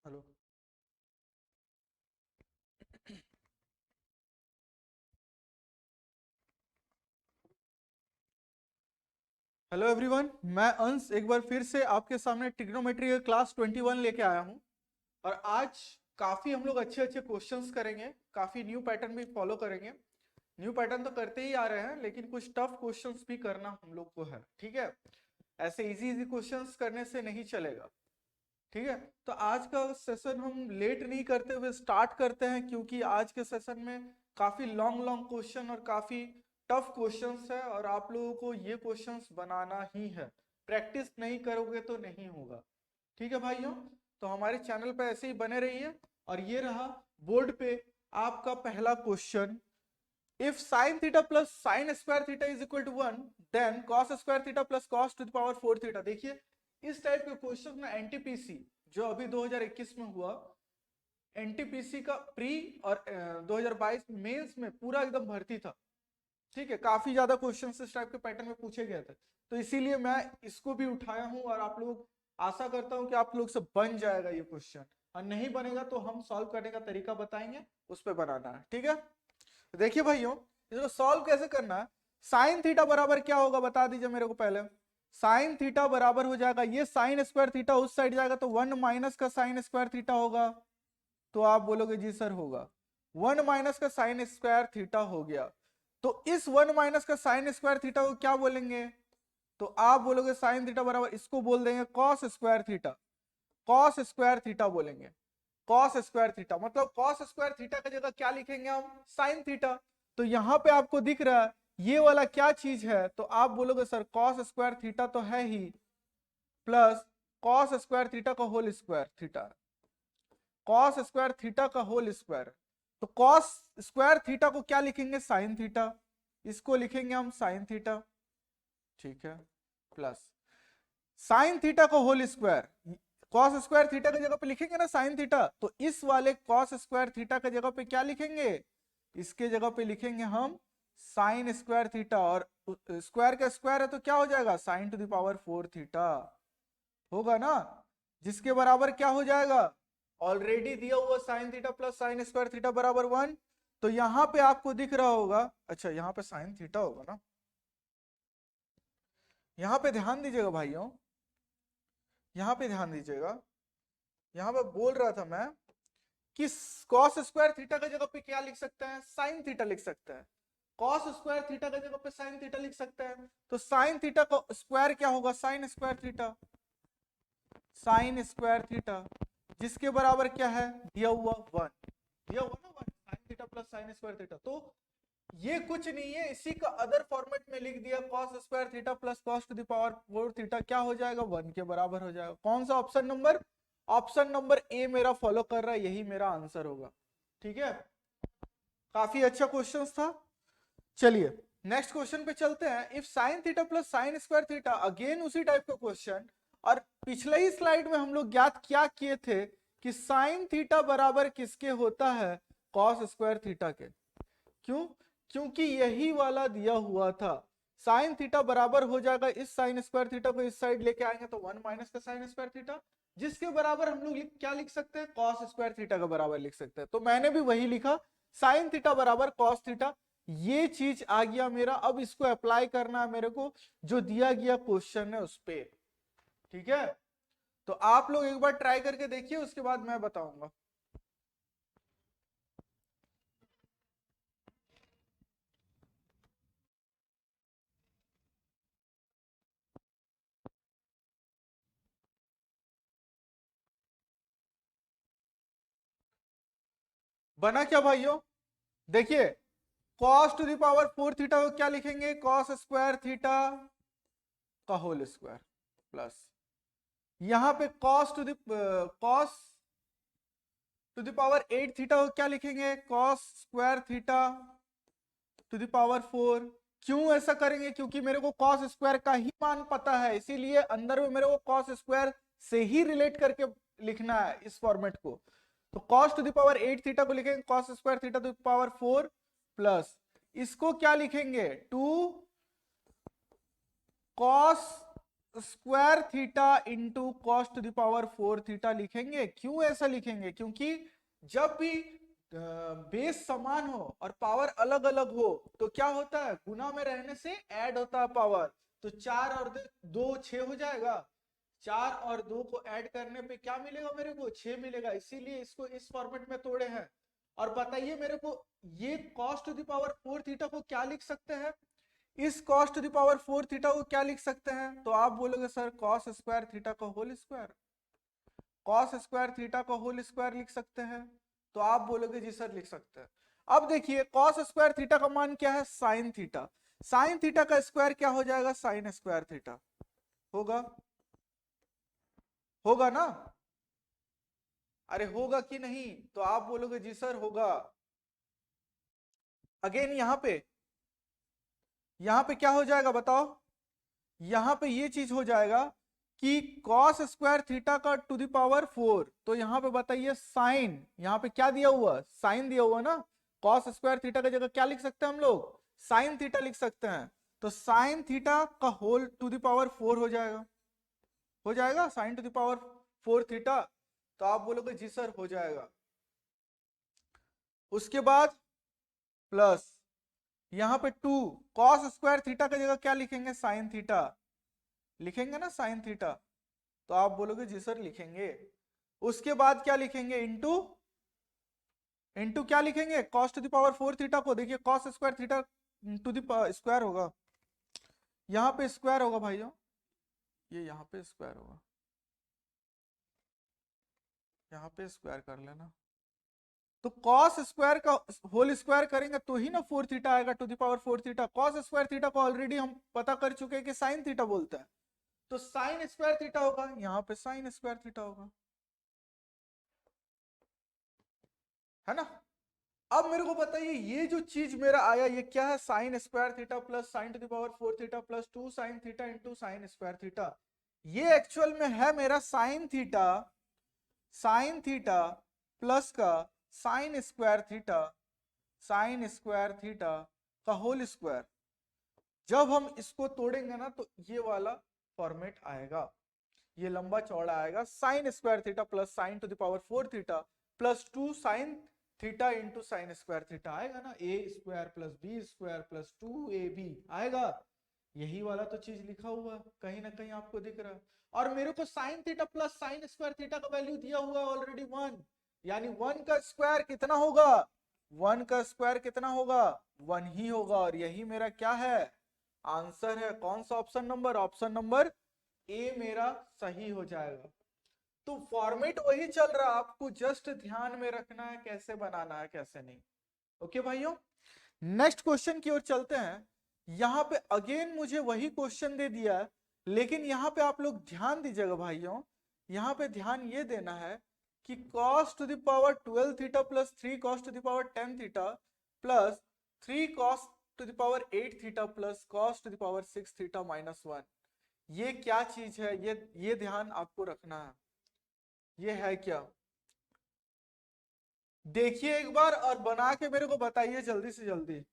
Hello. Hello everyone, मैं अंश एक बार फिर से आपके सामने ट्रिग्नोमेट्री का क्लास 21 लेके आया हूं। और आज काफ़ी हम लोग अच्छे अच्छे क्वेश्चंस करेंगे, काफ़ी न्यू पैटर्न भी फॉलो करेंगे। न्यू पैटर्न तो करते ही आ रहे हैं, लेकिन कुछ टफ क्वेश्चंस भी करना हम लोग को है, ठीक है। ऐसे इजी इजी क्वेश्चंस करने से नहीं चलेगा, ठीक है। तो आज का सेशन हम लेट नहीं करते हुए स्टार्ट करते हैं, क्योंकि आज के सेशन में काफ़ी लॉन्ग लॉन्ग क्वेश्चन और काफ़ी टफ क्वेश्चंस है, और आप लोगों को ये क्वेश्चंस बनाना ही है। प्रैक्टिस नहीं करोगे तो नहीं होगा, ठीक है भाइयों। तो हमारे चैनल पे ऐसे ही बने रहिए। और ये रहा बोर्ड पे आपका पहला question. If sine theta plus sine square theta is equal to 1, then cos square theta plus cos to the power 4 theta. देखिए, इस टाइप के क्वेश्चन में एनटीपीसी जो अभी 2021 में हुआ, एनटीपीसी का प्री और 2022 मेंस में पूरा एकदम भर्ती था, ठीक है। काफी ज्यादा क्वेश्चन इस टाइप के पैटर्न में पूछे गए थे, तो इसीलिए मैं इसको भी उठाया हूं। और आप लोग, आशा करता हूं कि आप लोग से बन जाएगा ये क्वेश्चन, और नहीं बनेगा तो हम सॉल्व करने का तरीका बताएंगे, उस पर बनाना है, ठीक है। देखिए भाइयों, इसको सॉल्व कैसे करना है। साइन थीटा बराबर क्या होगा बता दीजिए मेरे को पहले। साइन थीटा बराबर हो जाएगा, ये साइन स्क्वायर थीटा उस साइड जाएगा तो 1 माइनस का साइन स्क्वायर थीटा होगा। तो आप बोलोगे जी सर होगा, 1 माइनस का साइन स्क्वायर थीटा हो गया। तो इस 1 माइनस का साइन स्क्वायर थीटा को क्या बोलेंगे? तो आप बोलोगे साइन थीटा बराबर, इसको बोल देंगे cos square theta. Cos square theta बोलेंगे। कॉस स्क्वायर थीटा मतलब कॉस स्क्वायर थीटा की जगह क्या लिखेंगे हम? Sine theta. तो यहां पे आपको दिख रहा है ये वाला क्या चीज है, तो आप बोलोगे सर कॉस स्क्वायर थीटा तो है ही, प्लस कॉस स्क्वायर थीटा का whole square theta. Cos square theta का होल स्क्वायर। तो कॉस स्क्वायर थीटा को क्या लिखेंगे? Sine theta. इसको लिखेंगे हम साइन थीटा, ठीक है। प्लस साइन थीटा का whole square, cos square theta की जगह पे लिखेंगे ना साइन थीटा, तो इस वाले कॉस स्क्वायर थीटा की जगह पे क्या लिखेंगे? इसके जगह पे लिखेंगे हम साइन स्क्वायर थीटा। और स्क्वायर का स्क्वायर है तो क्या हो जाएगा? Sign to the power 4 theta होगा ना, जिसके बराबर क्या हो जाएगा? ऑलरेडी दिया हुआ sine theta plus sine square theta बराबर 1। तो यहां पे आपको दिख रहा होगा, अच्छा यहां पे साइन थीटा होगा ना। यहां पे ध्यान दीजिएगा भाइयों, यहां पे ध्यान दीजिएगा। यहां पे बोल रहा था मैं कि कॉस स्क्वायर थीटा की जगह पे क्या लिख सकते हैं? साइन थीटा लिख सकते हैं। कॉस स्क्वायर थीटा की जगह पे साइन थीटा लिख सकते हैं, तो साइन थीटा का स्क्वायर क्या होगा? Sign square theta. Sign square theta जिसके बराबर क्या है? दिया हुआ 1। दिया हुआ ना 1, sign theta plus sine square theta. तो ये कुछ नहीं है, इसी का अदर फॉर्मेट में लिख दिया, cos square theta plus cos to the power 4 theta क्या हो जाएगा? 1 के बराबर हो जाएगा। कौन सा option number? Option number A मेरा फॉलो कर रहा है, यही मेरा आंसर होगा, ठीक है। काफी अच्छा क्वेश्चन था। चलिए नेक्स्ट क्वेश्चन पे चलते हैं। If sine theta plus sine square theta, again उसी टाइप का क्वेश्चन। और पिछले ही स्लाइड में हम लोग ज्ञात क्या किए थे कि साइन थीटा बराबर किसके होता है? कॉस स्क्वायर थीटा के। क्यों? क्योंकि यही वाला दिया हुआ था। साइन थीटा बराबर हो जाएगा, इस साइन स्क्वायर थीटा को इस साइड लेके आएंगे तो 1 माइनस का साइन स्क्वायर थीटा, जिसके बराबर हम लोग क्या लिख सकते हैं? कॉस स्क्वायर थीटा का बराबर लिख सकते हैं। तो मैंने भी वही लिखा, साइन थीटा बराबर कॉस थीटा। ये चीज आ गया मेरा। अब इसको अप्लाई करना है मेरे को, जो दिया गया क्वेश्चन है उस पे, ठीक है। तो आप लोग एक बार ट्राई करके देखिए, उसके बाद मैं बताऊंगा। बना क्या भाइयों? देखिए, cos to the power 4 theta को क्या लिखेंगे? cos स्क्वायर थीटा का होल स्क्वायर, प्लस यहां पे cos to the power 8 theta को क्या लिखेंगे? cos square theta to the power 4। क्यों ऐसा करेंगे? क्योंकि मेरे को cos स्क्वायर का ही मान पता है, इसीलिए अंदर में मेरे को cos स्क्वायर से ही रिलेट करके लिखना है इस फॉर्मेट को। तो cos to the power 8 theta को लिखेंगे cos square theta to the power 4, plus इसको क्या लिखेंगे? 2 cos square theta into cos to the power 4 theta लिखेंगे। क्यों ऐसा लिखेंगे? क्योंकि जब भी बेस समान हो और पावर अलग अलग हो तो क्या होता है, गुना में रहने से ऐड होता है पावर। तो 4 और 2 6 हो जाएगा। 4 और 2 को ऐड करने पे क्या मिलेगा मेरे को? 6 मिलेगा। इसीलिए इसको इस फॉर्मेट में तोड़े हैं। और बताइए मेरे को, ये cos to the power 4 theta को क्या लिख सकते हैं? इस cos to the power 4 theta को क्या लिख सकते हैं? तो आप बोलोगे सर cos स्क्वायर थीटा का whole square, cos square theta का होल स्क्वायर लिख सकते हैं। तो आप बोलोगे जी सर लिख सकते हैं। अब देखिए cos स्क्वायर थीटा का मान क्या है? Sine theta. साइन थीटा का स्क्वायर क्या हो जाएगा? साइन स्क्वायर थीटा होगा। होगा ना? अरे होगा कि नहीं? तो आप बोलोगे जी सर होगा। अगेन यहां पे क्या हो जाएगा बताओ? यहां पे ये चीज हो जाएगा कि cos स्क्वायर थीटा का टू द पावर 4, तो यहां पे बताइए साइन, यहां पे क्या दिया हुआ? साइन दिया हुआ ना। cos स्क्वायर थीटा की जगह क्या लिख सकते हैं हम लोग? साइन थीटा लिख सकते हैं। तो साइन थीटा का होल टू द पावर 4 हो जाएगा। हो जाएगा sign to the power 4 theta. तो आप बोलोगे जी सर हो जाएगा। उसके बाद प्लस यहां पे 2 cos स्क्वायर थीटा की जगह क्या लिखेंगे? साइन थीटा लिखेंगे ना, साइन थीटा। तो आप बोलोगे जी सर लिखेंगे। उसके बाद क्या लिखेंगे? इंटू, इंटू क्या लिखेंगे? cos to the power 4 theta को देखिए cos square theta to the square होगा। यहां पे स्क्वायर होगा भाइयों, ये यहां पे स्क्वायर होगा, यहां पे स्क्वायर कर लेना। तो cos स्क्वायर का होल स्क्वायर करेंगे तो ही ना 4 थीटा आएगा to the power 4 theta. cos square theta को ऑलरेडी हम पता कर चुके हैं कि साइन थीटा बोलता है। तो साइन स्क्वायर थीटा होगा, यहां पे साइन स्क्वायर थीटा होगा, है ना? अब मेरे को बताइए ये जो चीज मेरा आया ये क्या है? Sign square theta plus sine to the power 4 theta plus 2 sine theta into sine square theta. ये एक्चुअल में है मेरा साइन थीटा प्लस का साइन स्क्वायर थीटा का होल स्क्वायर। जब हम इसको तोड़ेंगे ना तो ये वाला फॉर्मेट आएगा, ये लंबा चौड़ा आएगा। Sine square theta plus sine to the power 4 theta plus 2 sine theta into sine square theta आएगा ना। A square plus B square plus 2ab आएगा। यही वाला तो चीज लिखा हुआ कहीं ना कहीं आपको दिख रहा है। और मेरे को sign theta plus sine square theta का वैल्यू दिया हुआ ऑलरेडी 1, यानी 1 का स्क्वायर कितना होगा? 1 का स्क्वायर कितना होगा? 1 ही होगा। और यही मेरा क्या है? आंसर है। कौन सा option number? Option number A मेरा सही हो जाएगा। तो फॉर्मेट वही चल रहा, आपको जस्ट ध्यान में रखना है कैसे बनाना है कैसे नहीं। ओके भाइयों, नेक्स्ट क्वेश्चन की ओर चलते हैं। यहां पे अगेन मुझे वही क्वेश्चन दे दिया है, लेकिन यहां पे आप लोग ध्यान दीजिएगा भाइयों। यहां पे ध्यान ये देना है कि cos to the power 12 theta plus 3 cos to the power 10 theta plus 3 cos to the power 8 theta plus cos to the power 6 theta minus 1, ये क्या चीज है? ये ध्यान आपको रखना है। ये है क्या? देखिए एक बार और बना के मेरे को बताइए जल्दी से जल्दी।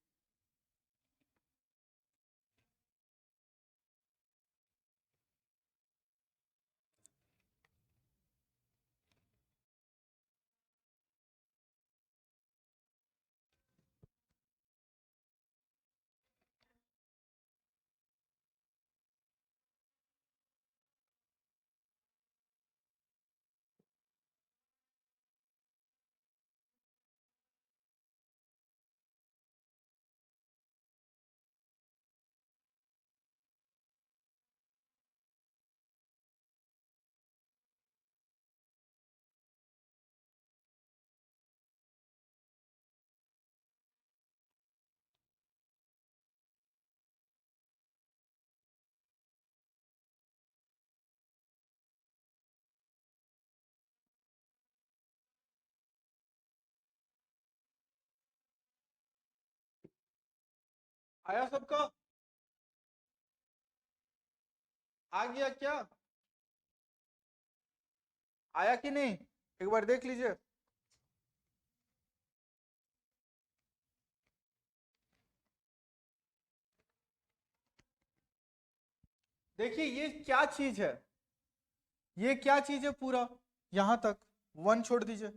आया सबका? आ गया क्या? आया कि नहीं? एक बार देख लीजिए। देखिए ये क्या चीज है, ये क्या चीज है पूरा, यहां तक वन छोड़ दीजिए,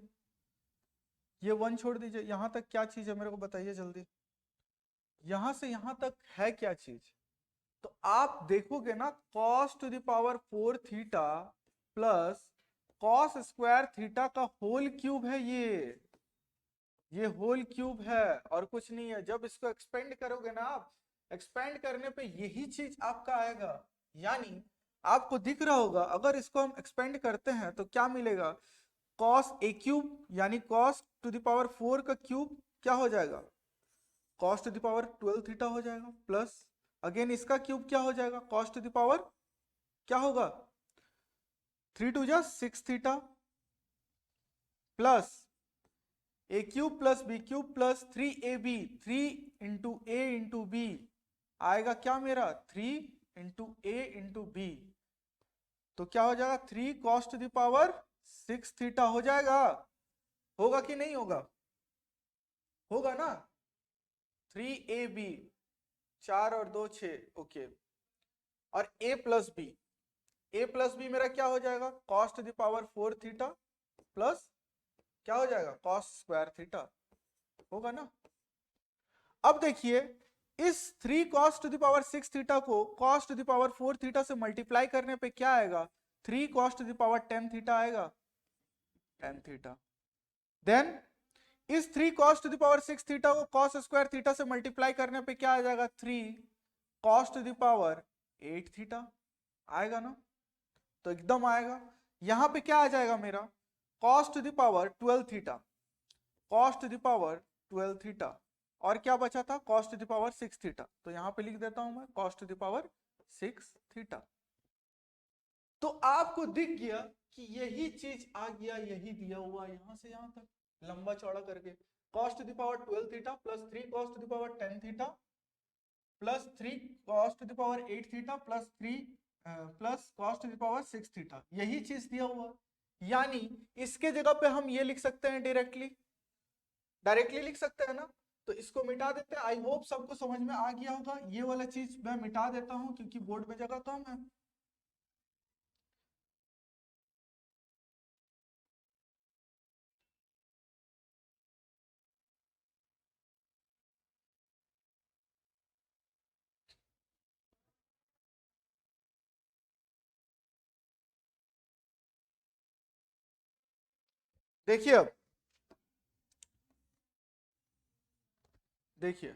ये वन छोड़ दीजिए, यहां तक क्या चीज है मेरे को बताइए जल्दी, यहां से यहां तक है क्या चीज। तो आप देखोगे ना cos to the power 4 theta plus cos square theta का होल क्यूब है ये होल क्यूब है और कुछ नहीं है। जब इसको एक्सपेंड करोगे ना आप, एक्सपेंड करने पे यही चीज आपका आएगा, यानी आपको दिख रहा होगा अगर इसको हम एक्सपेंड करते हैं तो क्या मिलेगा, cos ए क्यूब यानी cos टू द पावर 4 का क्यूब क्या हो जाएगा, cos to the power 12 theta हो जाएगा, प्लस अगेन इसका क्यूब क्या हो जाएगा, cos टू द पावर क्या होगा 3 टू जा 6 theta plus A cube plus B cube plus 3ab, 3 × a × b आएगा क्या मेरा 3 × a × b, तो क्या हो जाएगा 3 cos to the power 6 theta हो जाएगा, होगा कि नहीं होगा, होगा ना 3ab, 4 और 2 6, ओके, और a प्लस बी मेरा क्या हो जाएगा cos to the power 4 theta plus क्या हो जाएगा cos स्क्वायर थीटा, होगा ना। अब देखिए इस 3 cos to the power 6 theta को cos to the power 4 theta से मल्टीप्लाई करने पे क्या आएगा, 3 cos to the power 10 theta आएगा, 10 थीटा। देन इस 3 cos to the power 6 theta को cos स्क्वायर थीटा से मल्टीप्लाई करने पे क्या आ जाएगा, 3 cos to the power 8 theta आएगा ना, तो एकदम आएगा। यहां पे क्या आ जाएगा मेरा cos to the power 12 theta, cos to the power 12 theta, और क्या बचा था cos to the power 6 theta, तो यहां पे लिख देता हूं मैं cos to the power 6 theta. तो आपको दिख गया कि यही चीज आ गया, यही दिया हुआ यहां से यहां तक लंबा चौड़ा करके, cos to the power 12 theta plus 3 cos to the power 10 theta plus 3 cos to the power 8 theta plus 3 plus cos to the power 6 theta, यही चीज दिया हुआ। यानी इसके जगह पे हम ये लिख सकते हैं डायरेक्टली लिख सकते हैं ना, तो इसको मिटा देते हैं। आई होप सबको समझ में आ गया होगा, ये वाला चीज मैं मिटा देता हूं क्योंकि बोर्ड में जगह कम है। देखिए अब देखिए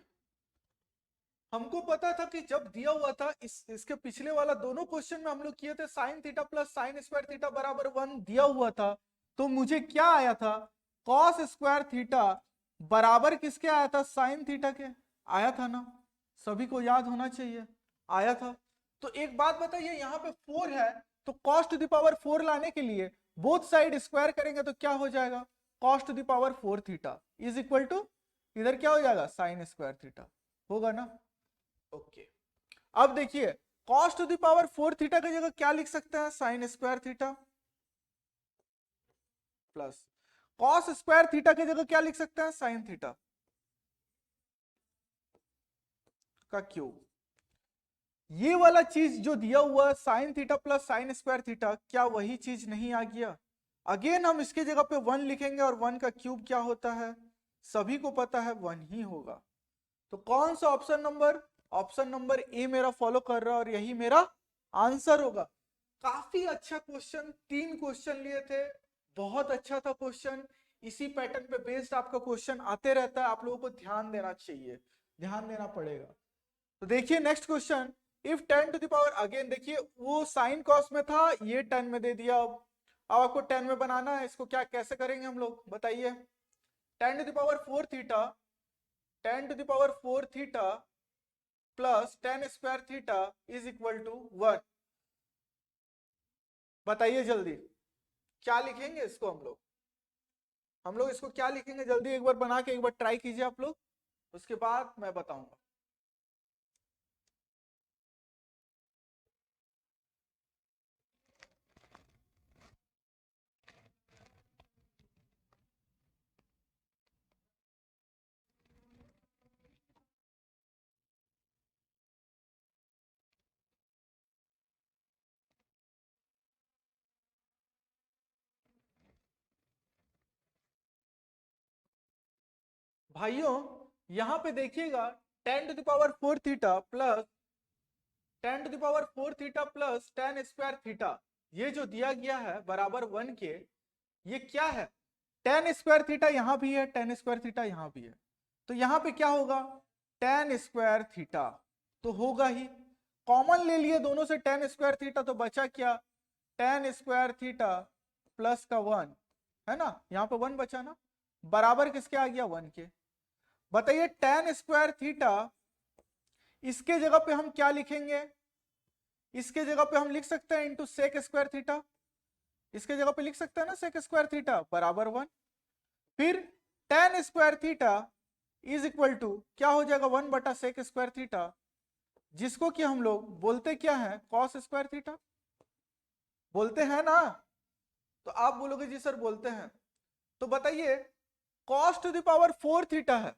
हमको पता था कि जब दिया हुआ था इसके पिछले वाला दोनों क्वेश्चन में हम लोग किए थे sign theta plus sine square theta बराबर 1 दिया हुआ था, तो मुझे क्या आया था कॉस स्क्वायर थीटा बराबर किसके आया था, साइन थीटा के आया था ना, सभी को याद होना चाहिए, आया था। तो एक बात बताइए यहाँ पे 4 है, तो cos टू द पावर 4 लाने के लिए बोथ साइड स्क्वायर करेंगे तो क्या हो जाएगा cos to the power 4 theta is equal to इधर क्या हो जाएगा साइन स्क्वायर थीटा, होगा ना। ओके अब देखिए cos to the power 4 theta की जगह क्या लिख सकते हैं, sine square theta plus cos square theta की जगह क्या लिख सकते हैं, साइन थीटा का क्यूब। ये वाला चीज जो दिया हुआ sine theta plus sine square theta, क्या वही चीज नहीं आ गया। अगेन हम इसके जगह पे 1 लिखेंगे और 1 का क्यूब क्या होता है, सभी को पता है 1 ही होगा। तो कौन सा ऑप्शन नंबर ए मेरा फॉलो कर रहा है और यही मेरा आंसर होगा। काफी अच्छा क्वेश्चन, 3 क्वेश्चन लिए थे, बहुत अच्छा था क्वेश्चन। इसी पैटर्न पे बेस्ड आपका क्वेश्चन आते रहता है, आप लोगों को ध्यान देना चाहिए, ध्यान देना पड़ेगा। तो देखिए next question, if 10 to the power, again देखिए वो साइन कॉस में था, ये 10 में दे दिया। अब आपको 10 में बनाना है, इसको क्या कैसे करेंगे हम लोग बताइए। 10 to the power 4 theta, 10 to the power 4 theta plus 10 square theta is equal to 1। बताइए जल्दी क्या लिखेंगे इसको हम लोग इसको क्या लिखेंगे, जल्दी एक बार बना के एक बार ट्राई कीजिए आप लोग, उसके बाद मैं बताऊंगा। भाइयों यहां पे देखिएगा 10⁴ theta plus 10⁴ theta plus tan square theta, ये जो दिया गया है बराबर 1 के, ये क्या है? tan स्क्वायर थीटा यहां भी है, tan स्क्वायर थीटा यहां भी है, तो यहां पे क्या होगा? tan स्क्वायर थीटा तो होगा ही, कॉमन ले लिए दोनों से tan स्क्वायर थीटा, तो बचा क्या? tan स्क्वायर थीटा प्लस का 1 है ना, यहां पे 1 बचा ना, बराबर किसके आ गया? 1 के। बताइए tan स्क्वायर थीटा, इसके जगह पे हम क्या लिखेंगे? इसके जगह पे हम लिख सकते हैं इंटू सेक स्क्वायर थीटा, इसके जगह पे लिख सकते हैं ना सेक स्क्वायर थीटा बराबर 1। फिर tan square theta is equal to क्या हो जाएगा? 1 बटा सेक स्क्वायर थीटा, जिसको कि हम लोग बोलते क्या है? कॉस स्क्वायर थीटा बोलते हैं ना। तो आप बोलोगे जी सर बोलते हैं, तो बताइए cos to the power 4 theta है,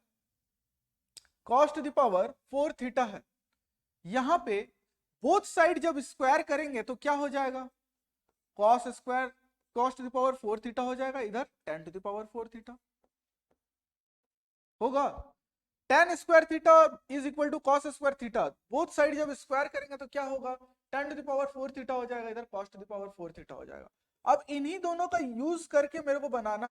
cos to the power 4 theta है, यहां पे बोथ साइड जब स्क्वायर करेंगे तो क्या हो जाएगा? cos square cos to the power 4 theta हो जाएगा, इधर tan to the power 4 theta होगा। tan square theta is equal to cos square theta, both side जब स्क्वायर करेंगे तो क्या होगा? tan to the power 4 theta हो जाएगा, इधर cos to the power 4 theta हो जाएगा। अब इन्हीं दोनों का यूज करके मेरे को बनाना,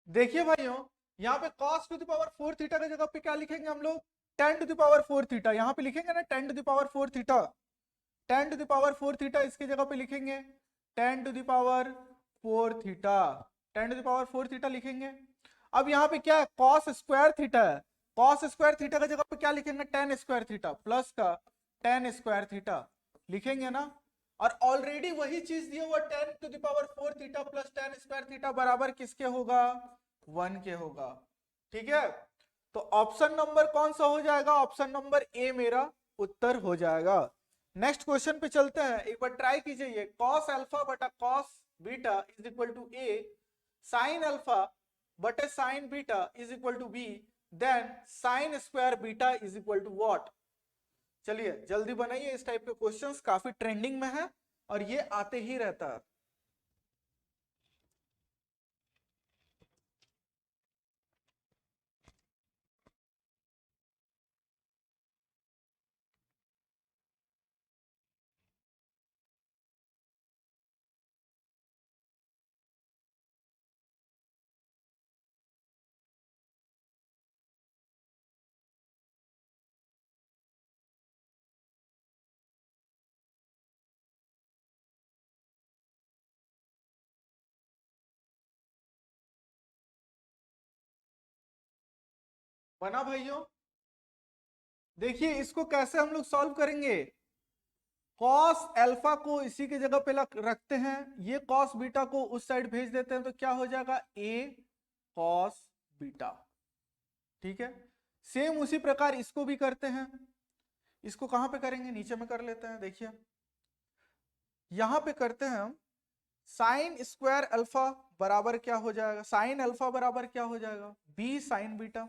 देखिए भाइयों यहाँ पे cos to the power 4 theta की जगह पे क्या लिखेंगे हम लोग? tan to the power 4 theta, यहाँ पे लिखेंगे ना tan to the power 4 theta, tan to the power 4 theta इसके जगह पे लिखेंगे tan to the power 4 theta, tan to the power 4 theta लिखेंगे। अब यहाँ पे क्या है? cos स्क्वायर थीटा है, cos स्क्वायर थीटा की जगह पे क्या लिखेंगे? tan स्क्वायर थीटा प्लस का tan स्क्वायर थीटा लिखेंगे ना। और ऑलरेडी वही चीज दिया हुआ tan to the power 4 theta plus tan square theta बराबर किसके होगा? 1 के होगा। ठीक है, तो ऑप्शन नंबर कौन सा हो जाएगा? ऑप्शन नंबर ए मेरा उत्तर हो जाएगा। नेक्स्ट क्वेश्चन पे चलते हैं, एक बार ट्राई कीजिए। ये cos अल्फा बटा cos beta is equal to a, sin alpha बटे sin beta is equal to b, then sin square beta is equal to what? चलिए जल्दी बनाइए, इस टाइप के क्वेश्चंस काफी ट्रेंडिंग में है और ये आते ही रहता है। बना भाइयों? देखिए इसको कैसे हम लोग सॉल्व करेंगे। cos अल्फा को इसी की जगह पे रखते हैं, ये cos बीटा को उस साइड भेज देते हैं, तो क्या हो जाएगा? a cos beta. ठीक है, सेम उसी प्रकार इसको भी करते हैं। इसको कहां पे करेंगे? नीचे में कर लेते हैं। देखिए यहां पे करते हैं हम साइन स्क्वायर अल्फा बराबर क्या हो जाएगा? साइन अल्फा बराबर क्या हो जाएगा? b sign beta.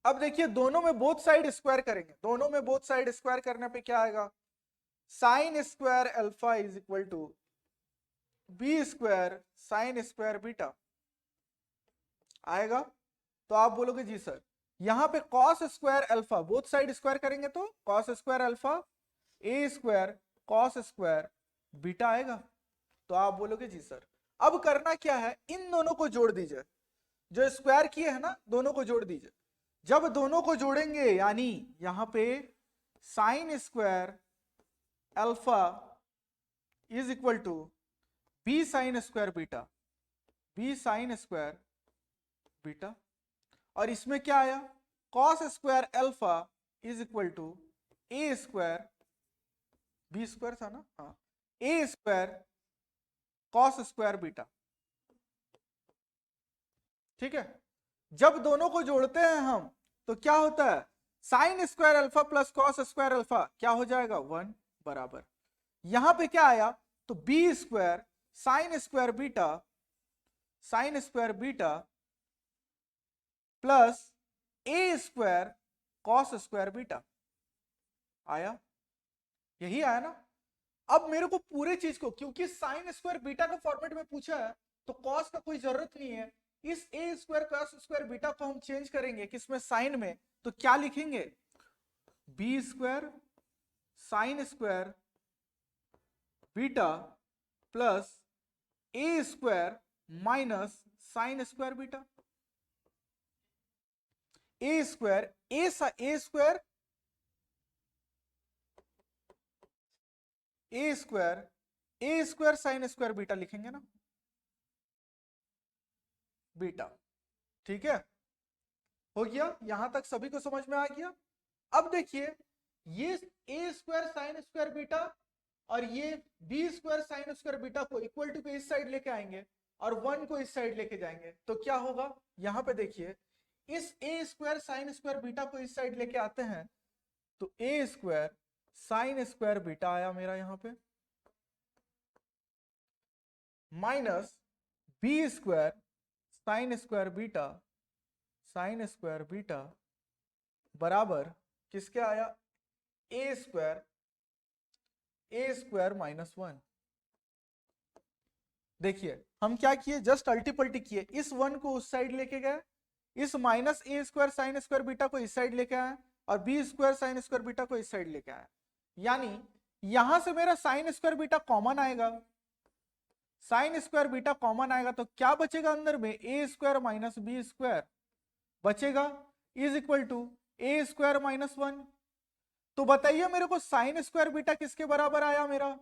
अब देखिए दोनों में बोथ साइड स्क्वायर करेंगे, दोनों में बोथ साइड स्क्वायर करने पे क्या आएगा? Sine square alpha is equal to b square sine square beta आएगा। तो आप बोलोगे जी सर यहां पे cos square alpha both side square करेंगे तो cos square alpha a square cos square beta आएगा। तो आप बोलोगे जी सर। अब करना क्या है? इन दोनों को जोड़ दीजिए, जो स्क्वायर किए हैं ना दोनों को जोड़ दीजिए। जब दोनों को जोड़ेंगे यानी यहां पे sine square alpha is equal to b sine square beta, b sine square beta, और इसमें क्या आया? cos square alpha is equal to a square, b square था ना, हाँ, a square cos square beta. ठीक है, जब दोनों को जोड़ते हैं हम तो क्या होता है? Sign square alpha plus cos square alpha क्या हो जाएगा? 1 बराबर, यहां पे क्या आया? तो B square sine square beta, sine square beta plus A square cos square beta आया, यही आया ना। अब मेरे को पूरे चीज को, क्योंकि साइन स्क्वायर बीटा का फॉर्मेट में पूछा है, तो कॉस का कोई जरूरत नहीं है। इस a square cos square beta को हम चेंज करेंगे किसमें, साइन में। तो क्या लिखेंगे, B square sine square beta plus A square minus sine square beta. A square A square A square sine square beta लिखेंगे ना, बीटा। ठीक है, हो गया, यहां तक सभी को समझ में आ गया। अब देखिए, ये a square sine square beta और ये b square sine square beta को इक्वल टू के इस साइड लेके आएंगे और 1 को इस साइड लेके जाएंगे, तो क्या होगा, यहां पे देखिए, इस a square sine square beta को इस साइड लेके आते हैं तो ए स्क्वायर साइन स्क्वायर बीटा आया मेरा यहां पे, minus B square sine square beta बराबर किसके आया, ए स्क्वायर माइनस 1। देखिए हम क्या किए, जस्ट अल्टी पल्टी किए, इस 1 को उस साइड लेके गए, इस minus a square sine square beta को इस साइड लेके आए और b square sine square beta को इस साइड लेके आए। यानी यहां से मेरा साइन स्क्वायर बीटा कॉमन आएगा, साइन स्क्वायर बीटा कॉमन आएगा तो क्या बचेगा अंदर में, a square minus B square बचेगा, is equal to a square minus 1। तो बताइए मेरे को साइन स्क्वायर बीटा किसके बराबर आया मेरा,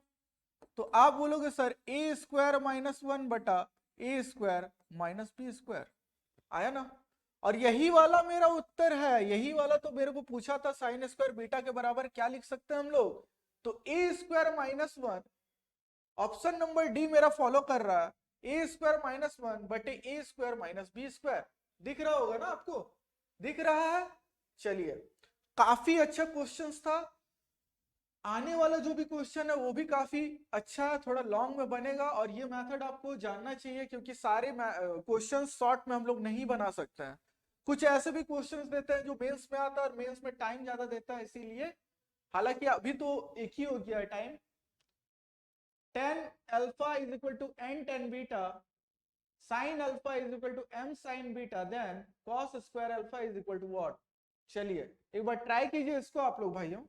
तो आप बोलोगे सर ए स्क्वायर माइनस 1 बटा ए स्क्वायर माइनस बी स्क्वायर, आया ना। और यही वाला मेरा उत्तर है, यही वाला तो मेरे को पूछा था, साइन स्क्वायर बीटा के बराबर क्या लिख सकते हैं हम लोग, तो ए square minus 1, option number D मेरा फॉलो कर रहा है, ए स्क्वायर माइनस 1 बटे A square minus B square. दिख रहा होगा ना आपको, दिख रहा है। चलिए, काफी अच्छा क्वेश्चन था। आने वाला जो भी क्वेश्चन है वो भी काफी अच्छा है, थोड़ा लॉन्ग में बनेगा और ये मेथड आपको जानना चाहिए क्योंकि सारे क्वेश्चन शॉर्ट में हम लोग नहीं बना सकते हैं। कुछ ऐसे भी क्वेश्चंस देते हैं जो मेंस में आता है और मेंस में टाइम ज्यादा देता है, इसीलिए। हालांकि अभी तो एक ही हो गया है time. tan alpha is equal to n tan beta, sin alpha is equal to m sin beta, then cos square alpha is equal to what। चलिए एक बार ट्राई कीजिए इसको आप लोग भाइयों।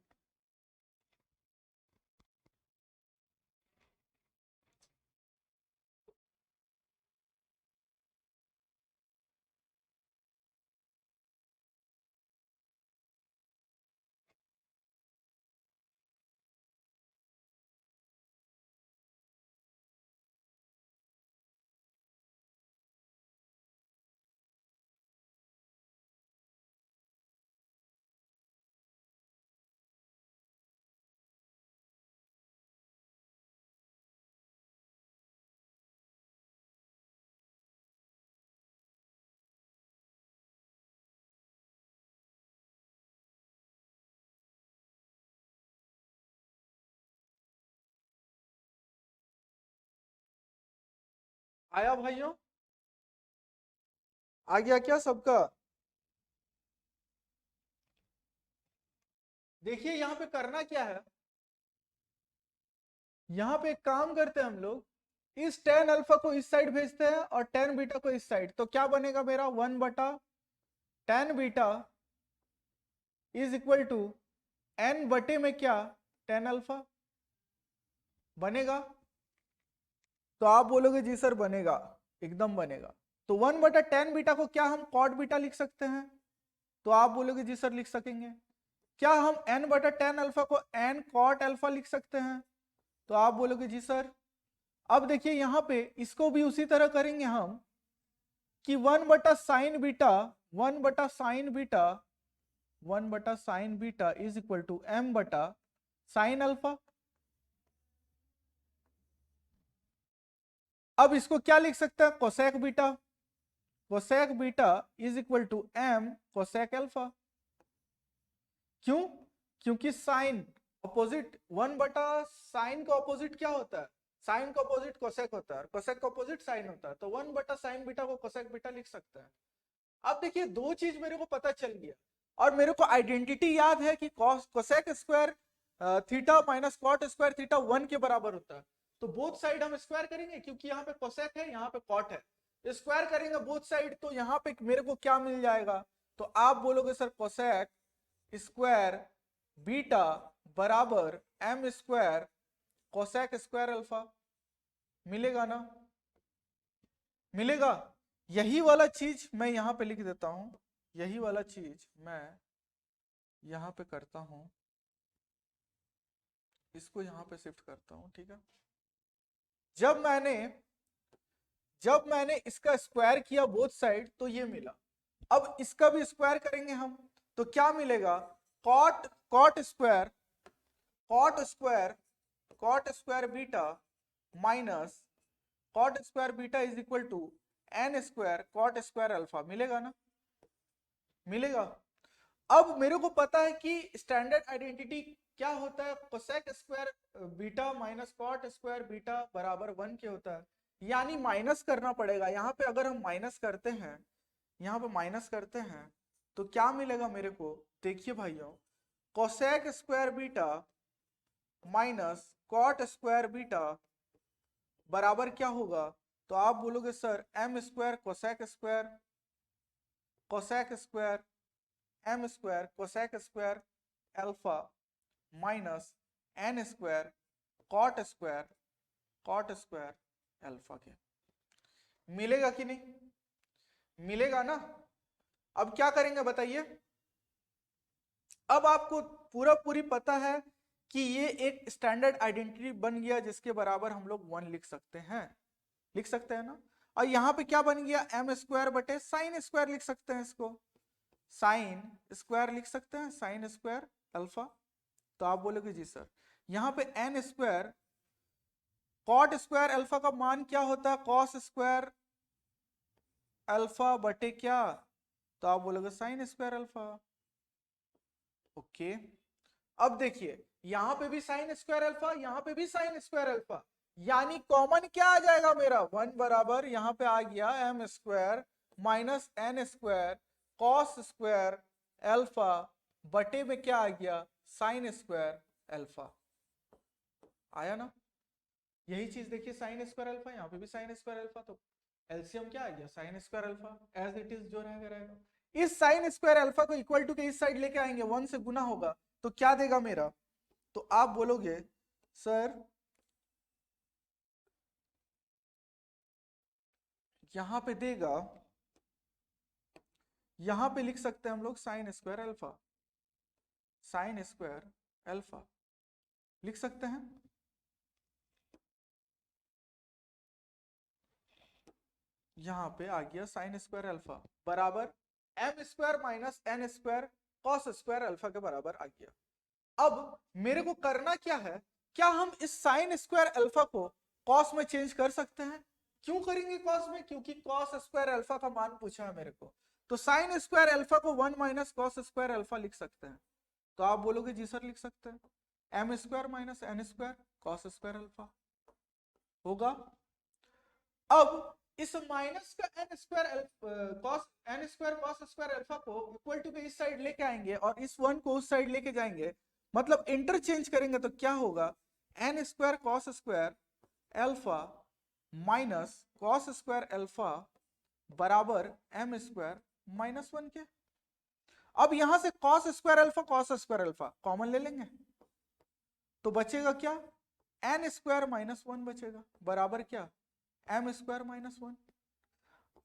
आया भाइयों, आ गया क्या सबका। देखिए यहां पे करना क्या है, यहां पे एक काम करते हैं हम लोग, इस tan अल्फा को इस साइड भेजते हैं और tan बीटा को इस साइड, तो क्या बनेगा मेरा 1 बटा tan beta is equal to n बटे में क्या tan अल्फा बनेगा। तो आप बोलोगे जी सर बनेगा, एकदम बनेगा। तो 1 बटा tan बीटा को क्या हम cot बीटा लिख सकते हैं, तो आप बोलोगे जी सर लिख सकेंगे। क्या हम n बटा tan अल्फा को n cot अल्फा लिख सकते हैं, तो आप बोलोगे जी सर। अब देखिए यहां पे इसको भी उसी तरह करेंगे हम कि 1 बटा साइन बीटा 1 बटा sine beta is equal to m बटा साइन अल्फा। अब इसको क्या लिख सकते हैं, cosec beta is equal to m cosec alpha. क्यों, क्योंकि साइन ऑपोजिट 1 बटा साइन का ऑपोजिट क्या होता है, साइन का ऑपोजिट कोसेक होता है, कोसेक का ऑपोजिट साइन होता है, तो 1 बटा साइन बीटा को कोसेक बीटा लिख सकते हैं। अब देखिए दो चीज मेरे को पता चल गया और मेरे को आइडेंटिटी याद है कि cosec square theta minus cot square theta 1 के बराबर होता है। तो बोथ साइड हम स्क्वायर करेंगे, क्योंकि यहाँ पे कोसेक है, यहाँ पे कॉट है, स्क्वायर करेंगे बोथ साइड, तो यहाँ पे मेरे को क्या मिल जाएगा, तो आप बोलोगे सर कोसेक स्क्वायर बीटा बराबर M square cosec square alpha, मिलेगा ना, मिलेगा। यही वाला चीज मैं यहां पे लिख देता हूं, यही वाला चीज मैं यहां पे करता हूं, इसको यहां पे शिफ्ट करता हूं, ठीक है। जब मैंने इसका स्क्वायर किया बोथ साइड तो ये मिला, अब इसका भी स्क्वायर करेंगे हम, तो क्या मिलेगा, cot cot square cot square cot square beta minus cot square beta is equal to N square cot square alpha, मिलेगा ना, मिलेगा। अब मेरे को पता है कि स्टैंडर्ड आइडेंटिटी क्या होता है, cosec square beta minus cot square beta बराबर 1 के होता है, यानी माइनस करना पड़ेगा यहाँ पे। अगर हम माइनस करते हैं, यहाँ पे माइनस करते हैं तो क्या मिलेगा मेरे को, देखिए भाइयों, cosec square beta minus cot square beta बराबर क्या होगा, तो आप बोलोगे sir M square cosec square M square cosec square alpha minus N square cot square alpha के, मिलेगा कि नहीं, मिलेगा ना। अब क्या करेंगे बताइए, अब आपको पूरी पता है कि ये एक स्टैंडर्ड आइडेंटिटी बन गया जिसके बराबर हम लोग 1 लिख सकते हैं ना। और यहाँ पे क्या बन गया, एम स्क्वायर बटे साइन स्क्वायर लिख सकते हैं, इसको साइन स्क्वायर लिख सकते हैं, साइन स्क्वायर अल्फा। तो आप बोलोगे जी सर यहाँ पे N square cot square alpha का मान क्या होता है, कॉस स्क्वायर अल्फा बटे क्या, तो आप बोलोगे साइन स्क्वायर अल्फा। ओके, अब देखिए यहां पे भी साइन स्क्वायर अल्फा, यहां पे भी साइन स्क्वायर अल्फा, यानी कॉमन क्या आ जाएगा मेरा, 1 बराबर यहां पे आ गया M square minus N square cos square alpha बटे में क्या आ गया, साइन स्क्वायर अल्फा, आया ना। यही चीज देखिए साइन स्क्वायर अल्फा, यहाँ पे भी साइन स्क्वायर अल्फा, तो एलसीएम क्या आ गया, sine square alpha as it is जो रहेगा। इस साइन स्क्वायर अल्फा को इक्वल टू के इस साइड लेके आएंगे, 1 से गुना होगा, तो क्या देगा मेरा, तो आप बोलोगे सर यहां पे देगा, यहां पे लिख सकते हैं हम लोग साइन स्क्वायर अल्फा लिख सकते हैं, यहां पे आ गया साइन स्क्वायर अल्फा बराबर M square minus N square cos square alpha के बराबर आ गया। अब मेरे को करना क्या है, क्या हम इस साइन स्क्वायर अल्फा को कॉस में चेंज कर सकते हैं, क्यों करेंगे कॉस में, क्योंकि कॉस स्क्वायर अल्फा का मान पूछा है मेरे को, तो साइन स्क्वायर अल्फा को 1 माइनस कॉस स्क्वायर अल्फा लिख सकते हैं, तो आप बोलोगे जी सर लिख सकते हैं, M square minus N square cos square alpha होगा। अब इस माइनस का N square cos square alpha को इक्वल टू के इस साइड लेके आएंगे और इस 1 को उस साइड लेके जाएंगे, मतलब इंटरचेंज करेंगे, तो क्या होगा, N square cos square alpha minus cos square alpha बराबर एम स्क्वायर माइनस 1 के। अब यहां से कॉस स्क्वायर अल्फा कॉमन ले लेंगे, तो बचेगा क्या, एन स्क्वायर माइनस 1 बचेगा बराबर क्या, एम स्क्वायर माइनस 1।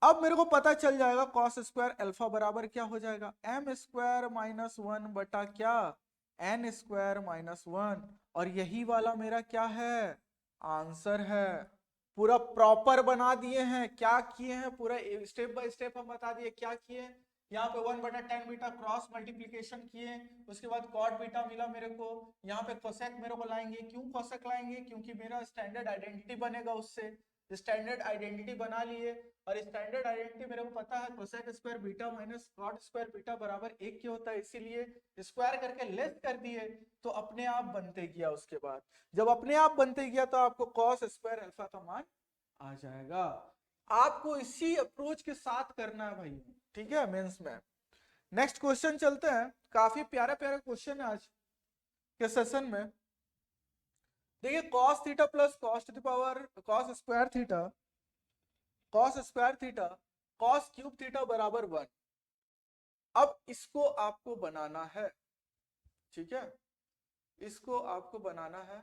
अब मेरे को पता चल जाएगा कॉस स्क्वायर अल्फा बराबर क्या हो जाएगा, एम स्क्वायर माइनस 1 बटा क्या, एन स्क्वायर माइनस 1, और यही वाला मेरा क्या है, आंसर है। पूरा प्रॉपर बना दिए हैं, क्या किए हैं, पूरा स्टेप बाय स्टेप हम बता दिए क्या किए। यहाँ पे 1 बटा 10 बीटा क्रॉस मल्टीप्लीकेशन किए, उसके बाद कॉट बीटा मिला मेरे को, यहाँ पे कोसेक मेरे को लाएंगे, क्यों कोसेक लाएंगे, क्योंकि मेरा स्टैंडर्ड आइडेंटिटी बनेगा, उससे स्टैंडर्ड आइडेंटिटी बना लिए, और स्टैंडर्ड आइडेंटिटी मेरे को पता है cosec square beta minus cot square beta बराबर 1 के होता है, इसीलिए स्क्वायर करके लेस कर दिए, तो अपने आप बनते गया। उसके बाद जब अपने आप बनते गया तो आपको कॉस स्क्वायर अल्फा का मान आ जाएगा। आपको इसी अप्रोच के साथ करना है भाई, ठीक है, मेंस में। नेक्स्ट क्वेश्चन चलते हैं, काफी प्यारा प्यारा क्वेश्चन है आज के सेशन में। देखिए cos theta plus cos to the power cos square theta, cos cube theta बराबर 1। अब इसको आपको बनाना है, ठीक है, इसको आपको बनाना है।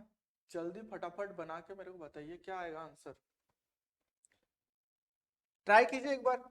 जल्दी फटाफट बना के मेरे को बताइए क्या आएगा आंसर। ट्राई कीजिए एक बार।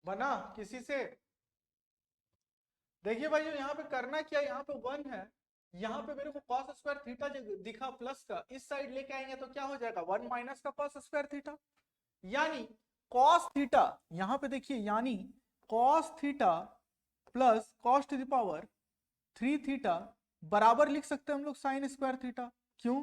बना किसी से? देखिए भाई यहाँ पे करना क्या, यहाँ पे 1 है, यहाँ पे मेरे को cos स्क्वायर थीटा जो दिखा प्लस का, इस साइड लेके आएंगे तो क्या हो जाएगा 1 माइनस का cos स्क्वायर थीटा। यानी cos थीटा, यहाँ पे देखिए, यानी cos theta plus cos to the power 3 theta बराबर लिख सकते हैं हम लोग sin स्क्वायर थीटा। क्यों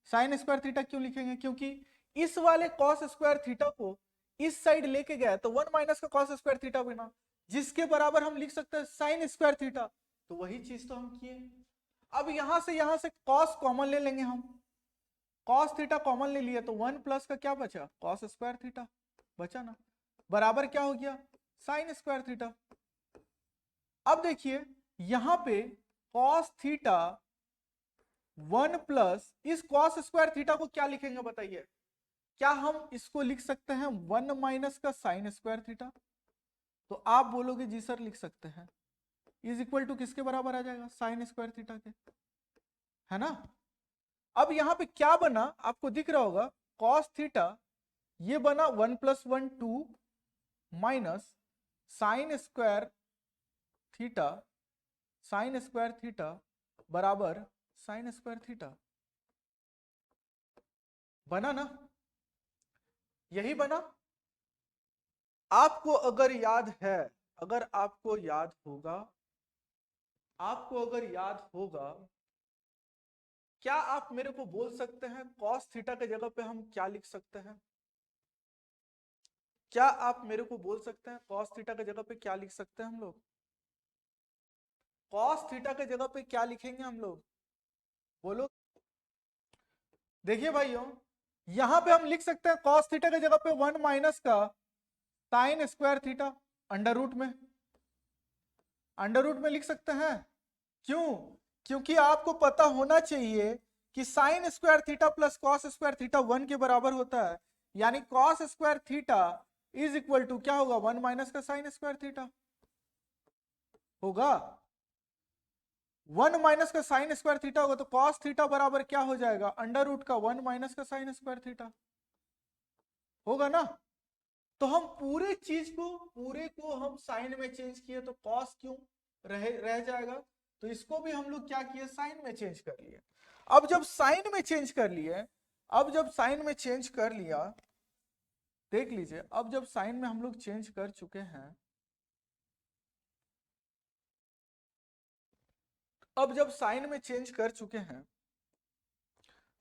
sin स्क्वायर थीटा क्यों लिखेंगे? क्योंकि इस वाले cos स्क्वायर थीटा को इस साइड लेके गया तो 1 माइनस का cos स्क्वायर थीटा बना, जिसके बराबर हम लिख सकते हैं sin स्क्वायर थीटा। तो वही चीज तो हम किए। अब यहां से cos कॉमन ले लेंगे हम, cos थीटा कॉमन ले लिया तो 1 प्लस का क्या बचा, cos स्क्वायर थीटा बचा ना, बराबर क्या हो गया sin स्क्वायर थीटा। अब देखिए यहां पे cos थीटा 1 प्लस इस cos स्क्वायर थीटा को क्या लिखेंगे बताइए? क्या हम इसको लिख सकते हैं 1 माइनस का sin स्क्वायर थीटा? तो आप बोलोगे जी सर लिख सकते हैं, इज इक्वल टू किसके बराबर आ जाएगा, sin स्क्वायर थीटा के, है ना। अब यहां पे क्या बना आपको दिख रहा होगा, cos थीटा ये बना 1 plus 1 2 minus sine square theta बराबर साइन स्क्वायर थीटा, बना ना, यही बना। आपको अगर याद है, अगर आपको याद होगा, क्या आप मेरे को बोल सकते हैं cos थीटा के जगह पे हम क्या लिख सकते हैं? क्या आप मेरे को बोल सकते हैं cos थीटा के जगह पे क्या लिख सकते हैं हम लोग? cos थीटा के जगह पे क्या लिखेंगे हम लोग, बोलो। देखिए भाइयों यहां पे हम लिख सकते हैं cos थीटा के जगह पे 1 माइनस का sine square theta, under root में लिख सकते हैं। क्यों? क्योंकि आपको पता होना चाहिए कि sine square theta plus cos square theta 1 के बराबर होता है, यानी cos square theta is equal to क्या होगा 1 माइनस का साइन स्क्वायर थीटा होगा। 1 माइनस का साइन स्क्वायर थीटा होगा तो कॉस थीटा बराबर क्या हो जाएगा, अंडर रूट का 1 माइनस का साइन स्क्वायर थीटा होगा ना। तो हम पूरे को हम साइन में चेंज किए तो कॉस क्यों रह जाएगा, तो इसको भी हम लोग क्या किए, साइन में चेंज कर लिए। अब जब साइन में चेंज कर लिए, अब जब साइन में चेंज कर लिया, देख लीजिए, अब जब साइन में हम लोग चेंज कर चुके हैं, अब जब साइन में चेंज कर चुके हैं